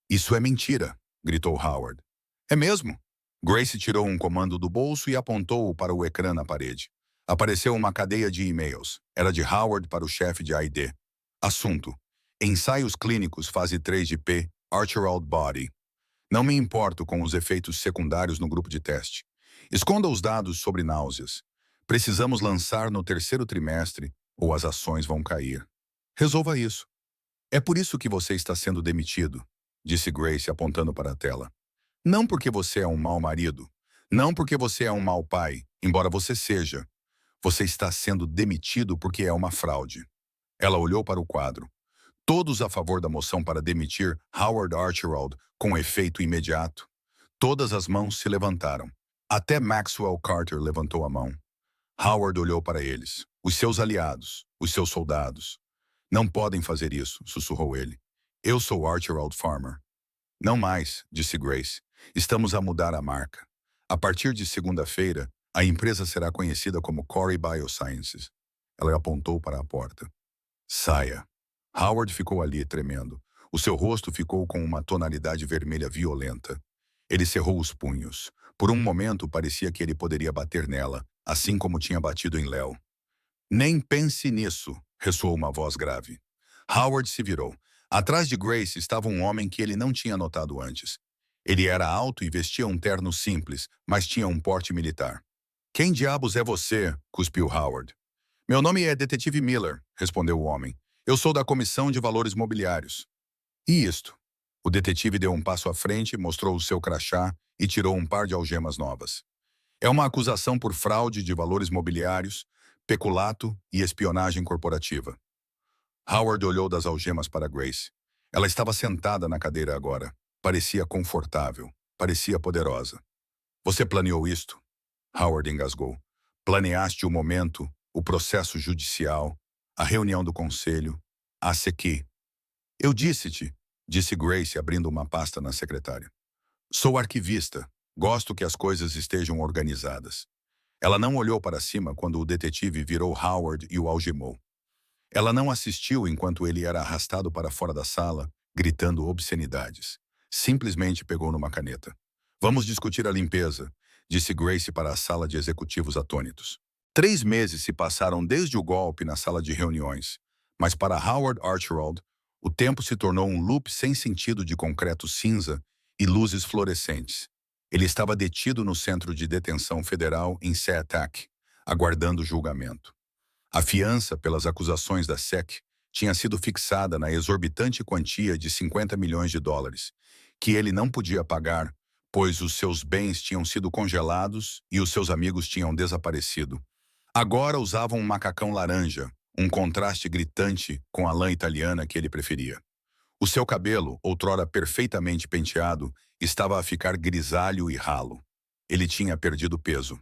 Isso é mentira, gritou Howard. É mesmo? Grace tirou um comando do bolso e apontou-o para o ecrã na parede. Apareceu uma cadeia de e-mails. Era de Howard para o chefe de A&D. Assunto: ensaios clínicos fase 3 de P. Archibald Body. Não me importo com os efeitos secundários no grupo de teste. Esconda os dados sobre náuseas. Precisamos lançar no 3º trimestre ou as ações vão cair. Resolva isso. É por isso que você está sendo demitido, disse Grace apontando para a tela. Não porque você é um mau marido. Não porque você é um mau pai, embora você seja. Você está sendo demitido porque é uma fraude. Ela olhou para o quadro. Todos a favor da moção para demitir Howard Archibald com efeito imediato. Todas as mãos se levantaram. Até Maxwell Carter levantou a mão. Howard olhou para eles. Os seus aliados, os seus soldados. Não podem fazer isso, sussurrou ele. Eu sou Archibald Farmer. Não mais, disse Grace. Estamos a mudar a marca. A partir de segunda-feira, a empresa será conhecida como Corey Biosciences. Ela apontou para a porta. Saia. Howard ficou ali, tremendo. O seu rosto ficou com uma tonalidade vermelha violenta. Ele cerrou os punhos. Por um momento, parecia que ele poderia bater nela, assim como tinha batido em Léo. Nem pense nisso, ressoou uma voz grave. Howard se virou. Atrás de Grace estava um homem que ele não tinha notado antes. Ele era alto e vestia um terno simples, mas tinha um porte militar. Quem diabos é você? Cuspiu Howard. Meu nome é Detetive Miller, respondeu o homem. Eu sou da Comissão de Valores Mobiliários. E isto? O detetive deu um passo à frente, mostrou o seu crachá e tirou um par de algemas novas. É uma acusação por fraude de valores mobiliários, peculato e espionagem corporativa. Howard olhou das algemas para Grace. Ela estava sentada na cadeira agora. Parecia confortável. Parecia poderosa. Você planeou isto? Howard engasgou. Planeaste o momento, o processo judicial, a reunião do conselho, a sequi. Eu disse-te, disse Grace abrindo uma pasta na secretária. Sou arquivista. Gosto que as coisas estejam organizadas. Ela não olhou para cima quando o detetive virou Howard e o algemou. Ela não assistiu enquanto ele era arrastado para fora da sala, gritando obscenidades. Simplesmente pegou numa caneta. Vamos discutir a limpeza, disse Grace para a sala de executivos atônitos. 3 meses se passaram desde o golpe na sala de reuniões, mas para Howard Archibald, o tempo se tornou um loop sem sentido de concreto cinza e luzes fluorescentes. Ele estava detido no Centro de Detenção Federal em SeaTac, aguardando julgamento. A fiança pelas acusações da SEC tinha sido fixada na exorbitante quantia de 50 milhões de dólares, que ele não podia pagar, pois os seus bens tinham sido congelados e os seus amigos tinham desaparecido. Agora usavam um macacão laranja, um contraste gritante com a lã italiana que ele preferia. O seu cabelo, outrora perfeitamente penteado, estava a ficar grisalho e ralo. Ele tinha perdido peso.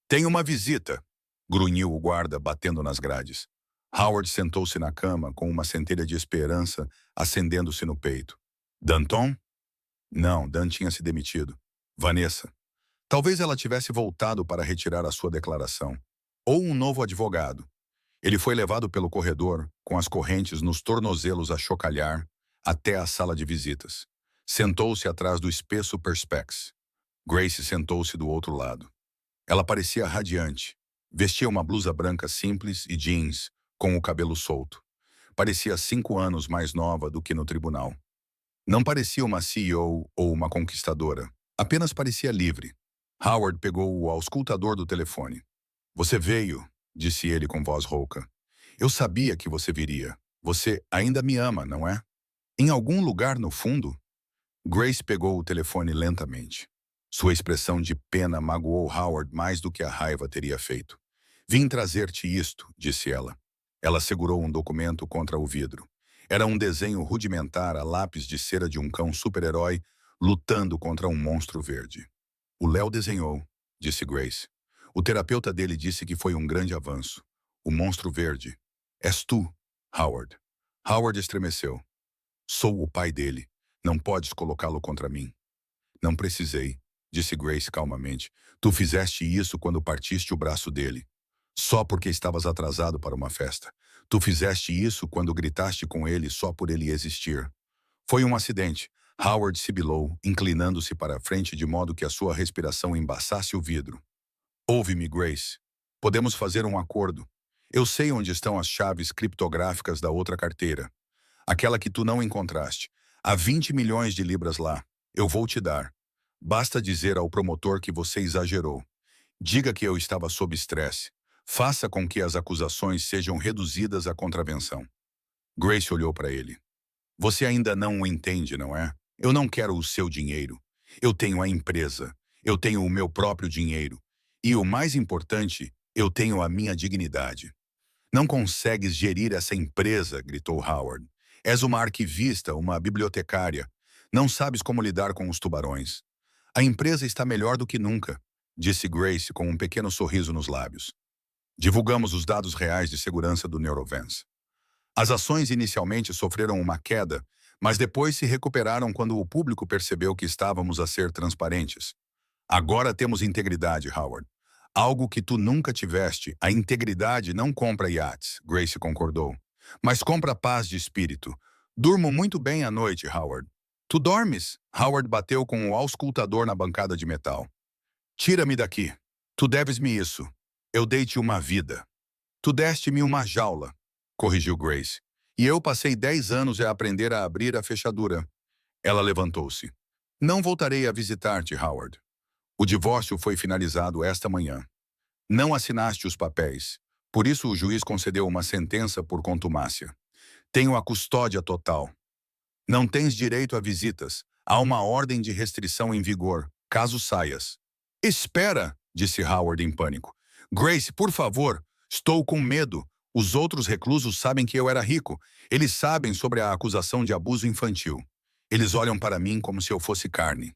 Tem uma visita, grunhiu o guarda, batendo nas grades. Howard sentou-se na cama com uma centelha de esperança acendendo-se no peito. Danton? Não, Dan tinha se demitido. Vanessa. Talvez ela tivesse voltado para retirar a sua declaração. Ou um novo advogado. Ele foi levado pelo corredor, com as correntes nos tornozelos a chocalhar, até a sala de visitas. Sentou-se atrás do espesso perspex. Grace sentou-se do outro lado. Ela parecia radiante. Vestia uma blusa branca simples e jeans, com o cabelo solto. Parecia 5 anos mais nova do que no tribunal. Não parecia uma CEO ou uma conquistadora. Apenas parecia livre. Howard pegou o auscultador do telefone. Você veio, disse ele com voz rouca. Eu sabia que você viria. Você ainda me ama, não é? Em algum lugar no fundo? Grace pegou o telefone lentamente. Sua expressão de pena magoou Howard mais do que a raiva teria feito. Vim trazer-te isto, disse ela. Ela segurou um documento contra o vidro. Era um desenho rudimentar a lápis de cera de um cão super-herói lutando contra um monstro verde. O Léo desenhou, disse Grace. O terapeuta dele disse que foi um grande avanço. O monstro verde. És tu, Howard. Howard estremeceu. Sou o pai dele. Não podes colocá-lo contra mim. Não precisei, disse Grace calmamente. Tu fizeste isso quando partiste o braço dele. Só porque estavas atrasado para uma festa. Tu fizeste isso quando gritaste com ele só por ele existir. Foi um acidente. Howard sibilou, inclinando-se para a frente de modo que a sua respiração embaçasse o vidro. Ouve-me, Grace. Podemos fazer um acordo. Eu sei onde estão as chaves criptográficas da outra carteira. Aquela que tu não encontraste. Há 20 milhões de libras lá. Eu vou te dar. Basta dizer ao promotor que você exagerou. Diga que eu estava sob estresse. Faça com que as acusações sejam reduzidas à contravenção. Grace olhou para ele. Você ainda não o entende, não é? Eu não quero o seu dinheiro. Eu tenho a empresa. Eu tenho o meu próprio dinheiro. E o mais importante, eu tenho a minha dignidade. Não consegues gerir essa empresa, gritou Howard. És uma arquivista, uma bibliotecária. Não sabes como lidar com os tubarões. A empresa está melhor do que nunca, disse Grace com um pequeno sorriso nos lábios. Divulgamos os dados reais de segurança do Neurovance. As ações inicialmente sofreram uma queda, mas depois se recuperaram quando o público percebeu que estávamos a ser transparentes. Agora temos integridade, Howard. Algo que tu nunca tiveste. A integridade não compra iates, Grace concordou. Mas compra paz de espírito. Durmo muito bem à noite, Howard. Tu dormes? Howard bateu com o auscultador na bancada de metal. Tira-me daqui. Tu deves-me isso. Eu dei-te uma vida. Tu deste-me uma jaula, corrigiu Grace. E eu passei 10 anos a aprender a abrir a fechadura. Ela levantou-se. Não voltarei a visitar-te, Howard. O divórcio foi finalizado esta manhã. Não assinaste os papéis. Por isso o juiz concedeu uma sentença por contumácia. Tenho a custódia total. Não tens direito a visitas. Há uma ordem de restrição em vigor, caso saias. Espera, disse Howard em pânico. Grace, por favor, estou com medo. Os outros reclusos sabem que eu era rico. Eles sabem sobre a acusação de abuso infantil. Eles olham para mim como se eu fosse carne.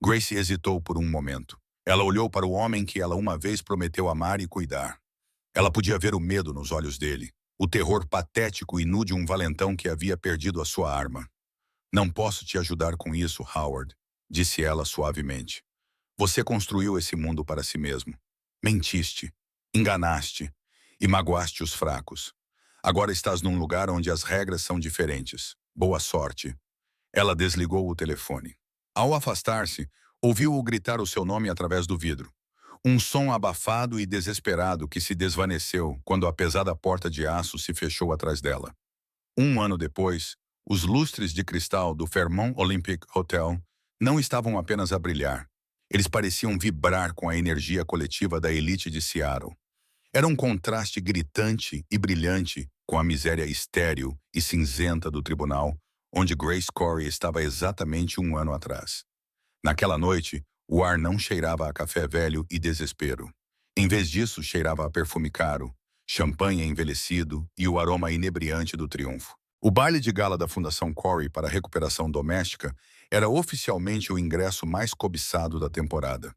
Grace hesitou por um momento. Ela olhou para o homem que ela uma vez prometeu amar e cuidar. Ela podia ver o medo nos olhos dele, o terror patético e nu de um valentão que havia perdido a sua arma. Não posso te ajudar com isso, Howard, disse ela suavemente. Você construiu esse mundo para si mesmo. Mentiste, enganaste e magoaste os fracos. Agora estás num lugar onde as regras são diferentes. Boa sorte. Ela desligou o telefone. Ao afastar-se, ouviu-o gritar o seu nome através do vidro. Um som abafado e desesperado que se desvaneceu quando a pesada porta de aço se fechou atrás dela. 1 ano depois, os lustres de cristal do Fairmont Olympic Hotel não estavam apenas a brilhar. Eles pareciam vibrar com a energia coletiva da elite de Seattle. Era um contraste gritante e brilhante com a miséria estéril e cinzenta do tribunal, onde Grace Corey estava exatamente 1 ano atrás. Naquela noite, o ar não cheirava a café velho e desespero. Em vez disso, cheirava a perfume caro, champanhe envelhecido e o aroma inebriante do triunfo. O baile de gala da Fundação Corey para a Recuperação Doméstica era oficialmente o ingresso mais cobiçado da temporada.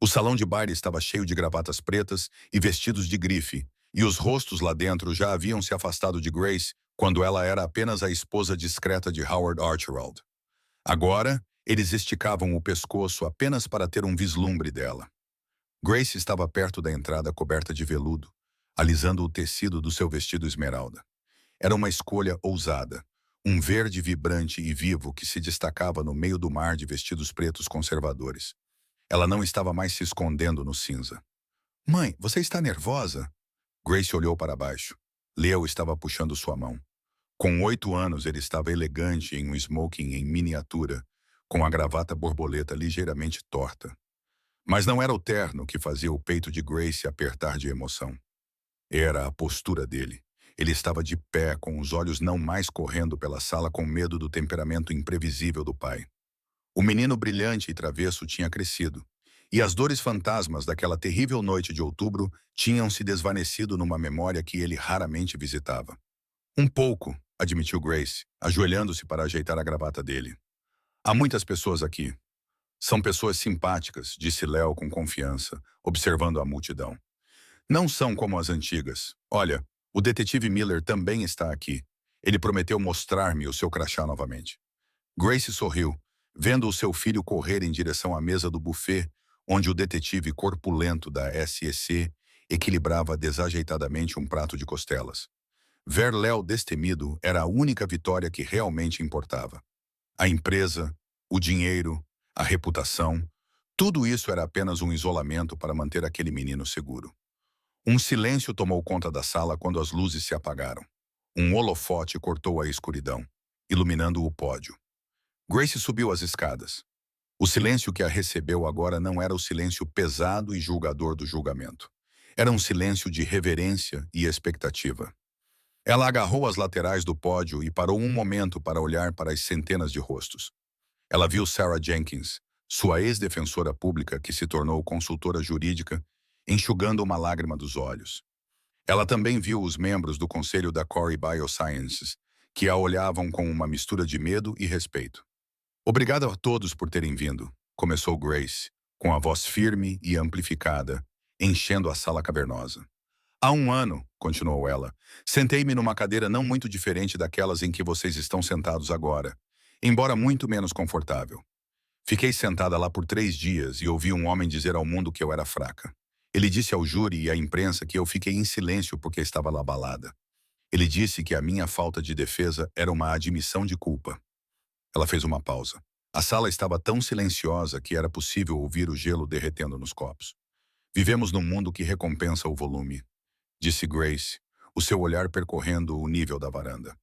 O salão de baile estava cheio de gravatas pretas e vestidos de grife, e os rostos lá dentro já haviam se afastado de Grace quando ela era apenas a esposa discreta de Howard Archibald. Agora, eles esticavam o pescoço apenas para ter um vislumbre dela. Grace estava perto da entrada coberta de veludo, alisando o tecido do seu vestido esmeralda. Era uma escolha ousada, um verde vibrante e vivo que se destacava no meio do mar de vestidos pretos conservadores. Ela não estava mais se escondendo no cinza. Mãe, você está nervosa? Grace olhou para baixo. Leo estava puxando sua mão. Com 8 anos, ele estava elegante em um smoking em miniatura, com a gravata borboleta ligeiramente torta. Mas não era o terno que fazia o peito de Grace apertar de emoção. Era a postura dele. Ele estava de pé, com os olhos não mais correndo pela sala com medo do temperamento imprevisível do pai. O menino brilhante e travesso tinha crescido, e as dores fantasmas daquela terrível noite de outubro tinham se desvanecido numa memória que ele raramente visitava. Um pouco, admitiu Grace, ajoelhando-se para ajeitar a gravata dele. Há muitas pessoas aqui. São pessoas simpáticas, disse Leo com confiança, observando a multidão. Não são como as antigas. Olha, o detetive Miller também está aqui. Ele prometeu mostrar-me o seu crachá novamente. Grace sorriu, vendo o seu filho correr em direção à mesa do buffet, onde o detetive corpulento da SEC equilibrava desajeitadamente um prato de costelas. Ver Léo destemido era a única vitória que realmente importava. A empresa, o dinheiro, a reputação, tudo isso era apenas um isolamento para manter aquele menino seguro. Um silêncio tomou conta da sala quando as luzes se apagaram. Um holofote cortou a escuridão, iluminando o pódio. Grace subiu as escadas. O silêncio que a recebeu agora não era o silêncio pesado e julgador do julgamento. Era um silêncio de reverência e expectativa. Ela agarrou as laterais do pódio e parou um momento para olhar para as centenas de rostos. Ela viu Sarah Jenkins, sua ex-defensora pública que se tornou consultora jurídica, enxugando uma lágrima dos olhos. Ela também viu os membros do conselho da Core Biosciences, que a olhavam com uma mistura de medo e respeito. Obrigado a todos por terem vindo, começou Grace, com a voz firme e amplificada, enchendo a sala cavernosa. Há 1 ano, continuou ela, sentei-me numa cadeira não muito diferente daquelas em que vocês estão sentados agora, embora muito menos confortável. Fiquei sentada lá por 3 dias e ouvi um homem dizer ao mundo que eu era fraca. Ele disse ao júri e à imprensa que eu fiquei em silêncio porque estava lá abalada. Ele disse que a minha falta de defesa era uma admissão de culpa. Ela fez uma pausa. A sala estava tão silenciosa que era possível ouvir o gelo derretendo nos copos. Vivemos num mundo que recompensa o volume, disse Grace, o seu olhar percorrendo o nível da varanda.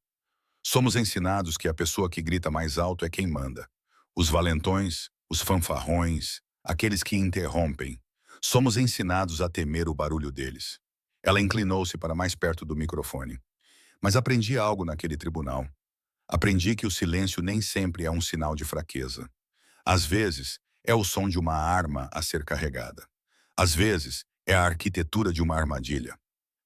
Somos ensinados que a pessoa que grita mais alto é quem manda. Os valentões, os fanfarrões, aqueles que interrompem. Somos ensinados a temer o barulho deles. Ela inclinou-se para mais perto do microfone. Mas aprendi algo naquele tribunal. Aprendi que o silêncio nem sempre é um sinal de fraqueza. Às vezes, é o som de uma arma a ser carregada. Às vezes, é a arquitetura de uma armadilha.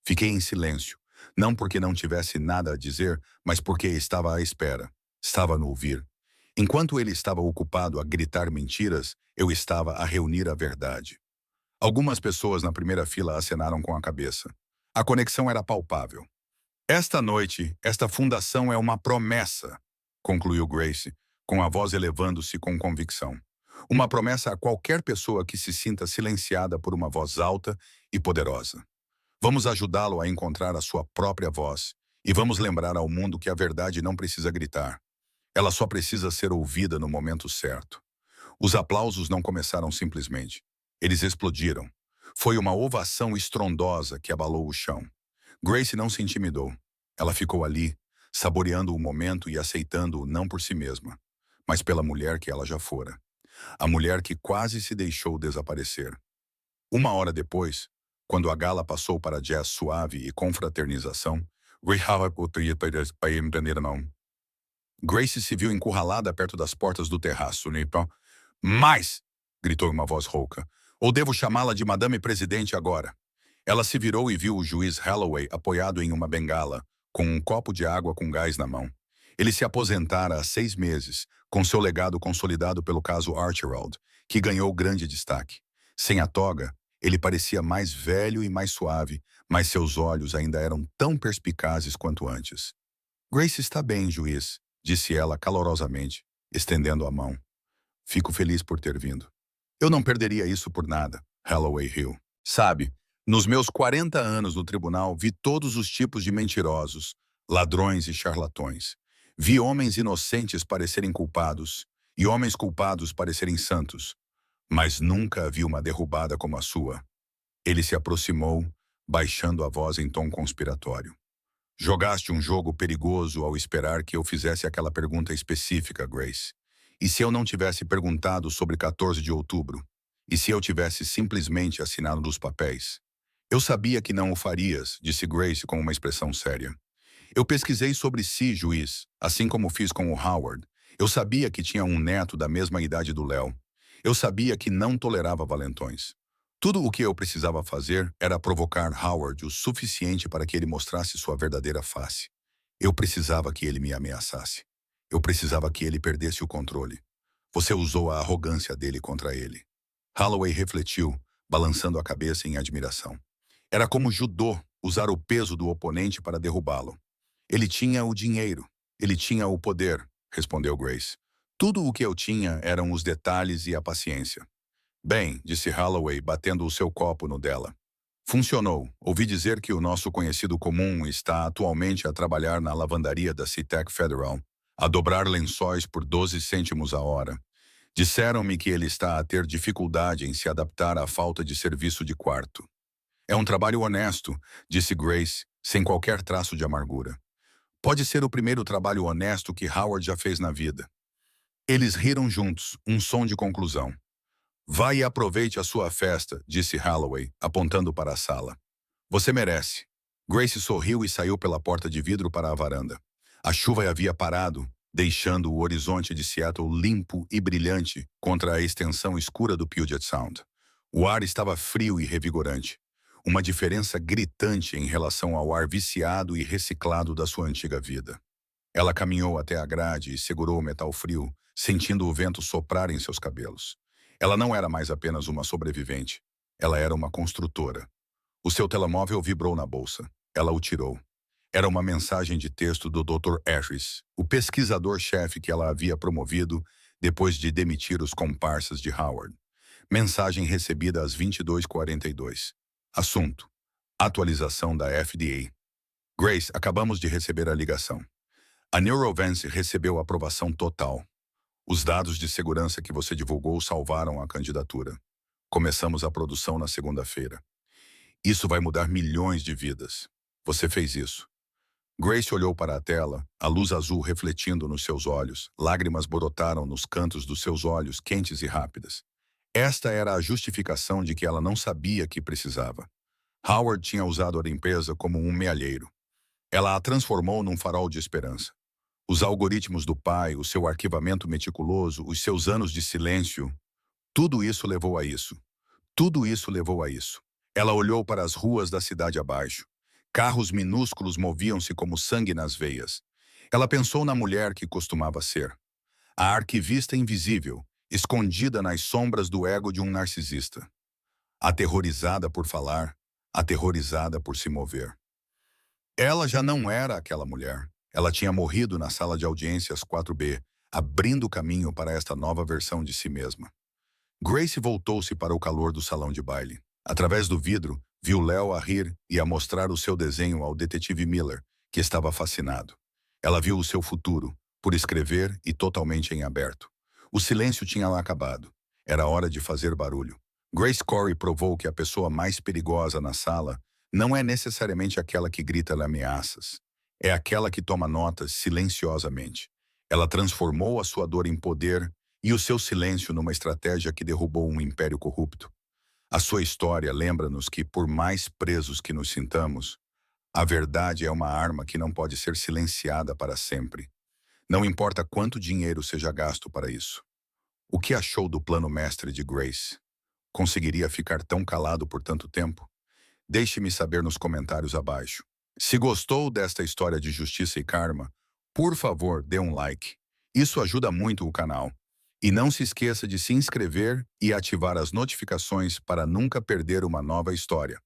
Fiquei em silêncio, não porque não tivesse nada a dizer, mas porque estava à espera. Estava a ouvir. Enquanto ele estava ocupado a gritar mentiras, eu estava a reunir a verdade. Algumas pessoas na primeira fila acenaram com a cabeça. A conexão era palpável. Esta noite, esta fundação é uma promessa, concluiu Grace, com a voz elevando-se com convicção. Uma promessa a qualquer pessoa que se sinta silenciada por uma voz alta e poderosa. Vamos ajudá-lo a encontrar a sua própria voz e vamos lembrar ao mundo que a verdade não precisa gritar. Ela só precisa ser ouvida no momento certo. Os aplausos não começaram simplesmente. Eles explodiram. Foi uma ovação estrondosa que abalou o chão. Grace não se intimidou. Ela ficou ali, saboreando o momento e aceitando-o não por si mesma, mas pela mulher que ela já fora. A mulher que quase se deixou desaparecer. 1 hora depois, quando a gala passou para jazz suave e confraternização, Grace se viu encurralada perto das portas do terraço. Mais! Gritou uma voz rouca. Ou devo chamá-la de Madame Presidente agora? Ela se virou e viu o juiz Holloway apoiado em uma bengala, com um copo de água com gás na mão. Ele se aposentara há 6 meses, com seu legado consolidado pelo caso Archibald, que ganhou grande destaque. Sem a toga, ele parecia mais velho e mais suave, mas seus olhos ainda eram tão perspicazes quanto antes. Grace está bem, juiz, disse ela calorosamente, estendendo a mão. Fico feliz por ter vindo. Eu não perderia isso por nada, Holloway riu. Sabe, nos meus 40 anos no tribunal, vi todos os tipos de mentirosos, ladrões e charlatões. Vi homens inocentes parecerem culpados e homens culpados parecerem santos. Mas nunca vi uma derrubada como a sua. Ele se aproximou, baixando a voz em tom conspiratório. Jogaste um jogo perigoso ao esperar que eu fizesse aquela pergunta específica, Grace. E se eu não tivesse perguntado sobre 14 de outubro? E se eu tivesse simplesmente assinado os papéis? Eu sabia que não o farias, disse Grace com uma expressão séria. Eu pesquisei sobre si, juiz, assim como fiz com o Howard. Eu sabia que tinha um neto da mesma idade do Léo. Eu sabia que não tolerava valentões. Tudo o que eu precisava fazer era provocar Howard o suficiente para que ele mostrasse sua verdadeira face. Eu precisava que ele me ameaçasse. Eu precisava que ele perdesse o controle. Você usou a arrogância dele contra ele. Holloway refletiu, balançando a cabeça em admiração. Era como judô, usar o peso do oponente para derrubá-lo. Ele tinha o dinheiro. Ele tinha o poder, respondeu Grace. Tudo o que eu tinha eram os detalhes e a paciência. Bem, disse Holloway, batendo o seu copo no dela. Funcionou. Ouvi dizer que o nosso conhecido comum está atualmente a trabalhar na lavandaria da Citec Federal, a dobrar lençóis por 12 cêntimos a hora. Disseram-me que ele está a ter dificuldade em se adaptar à falta de serviço de quarto. É um trabalho honesto, disse Grace, sem qualquer traço de amargura. Pode ser o primeiro trabalho honesto que Howard já fez na vida. Eles riram juntos, um som de conclusão. Vai e aproveite a sua festa, disse Holloway, apontando para a sala. Você merece. Grace sorriu e saiu pela porta de vidro para a varanda. A chuva havia parado, deixando o horizonte de Seattle limpo e brilhante contra a extensão escura do Puget Sound. O ar estava frio e revigorante. Uma diferença gritante em relação ao ar viciado e reciclado da sua antiga vida. Ela caminhou até a grade e segurou o metal frio, sentindo o vento soprar em seus cabelos. Ela não era mais apenas uma sobrevivente. Ela era uma construtora. O seu telemóvel vibrou na bolsa. Ela o tirou. Era uma mensagem de texto do Dr. Harris, o pesquisador-chefe que ela havia promovido depois de demitir os comparsas de Howard. Mensagem recebida às 22h42. Assunto: atualização da FDA. Grace, acabamos de receber a ligação. A Neurovance recebeu aprovação total. Os dados de segurança que você divulgou salvaram a candidatura. Começamos a produção na segunda-feira. Isso vai mudar milhões de vidas. Você fez isso. Grace olhou para a tela, a luz azul refletindo nos seus olhos. Lágrimas brotaram nos cantos dos seus olhos, quentes e rápidas. Esta era a justificação de que ela não sabia que precisava. Howard tinha usado a empresa como um mealheiro. Ela a transformou num farol de esperança. Os algoritmos do pai, o seu arquivamento meticuloso, os seus anos de silêncio, tudo isso levou a isso. Tudo isso levou a isso. Ela olhou para as ruas da cidade abaixo. Carros minúsculos moviam-se como sangue nas veias. Ela pensou na mulher que costumava ser. A arquivista invisível, escondida nas sombras do ego de um narcisista. Aterrorizada por falar, aterrorizada por se mover. Ela já não era aquela mulher. Ela tinha morrido na sala de audiências 4B, abrindo caminho para esta nova versão de si mesma. Grace voltou-se para o calor do salão de baile. Através do vidro, viu Léo a rir e a mostrar o seu desenho ao detetive Miller, que estava fascinado. Ela viu o seu futuro, por escrever e totalmente em aberto. O silêncio tinha lá acabado. Era hora de fazer barulho. Grace Corey provou que a pessoa mais perigosa na sala não é necessariamente aquela que grita ameaças. É aquela que toma notas silenciosamente. Ela transformou a sua dor em poder e o seu silêncio numa estratégia que derrubou um império corrupto. A sua história lembra-nos que, por mais presos que nos sintamos, a verdade é uma arma que não pode ser silenciada para sempre. Não importa quanto dinheiro seja gasto para isso. O que achou do plano mestre de Grace? Conseguiria ficar tão calado por tanto tempo? Deixe-me saber nos comentários abaixo. Se gostou desta história de justiça e karma, por favor, dê um like. Isso ajuda muito o canal. E não se esqueça de se inscrever e ativar as notificações para nunca perder uma nova história.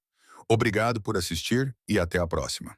Obrigado por assistir e até a próxima.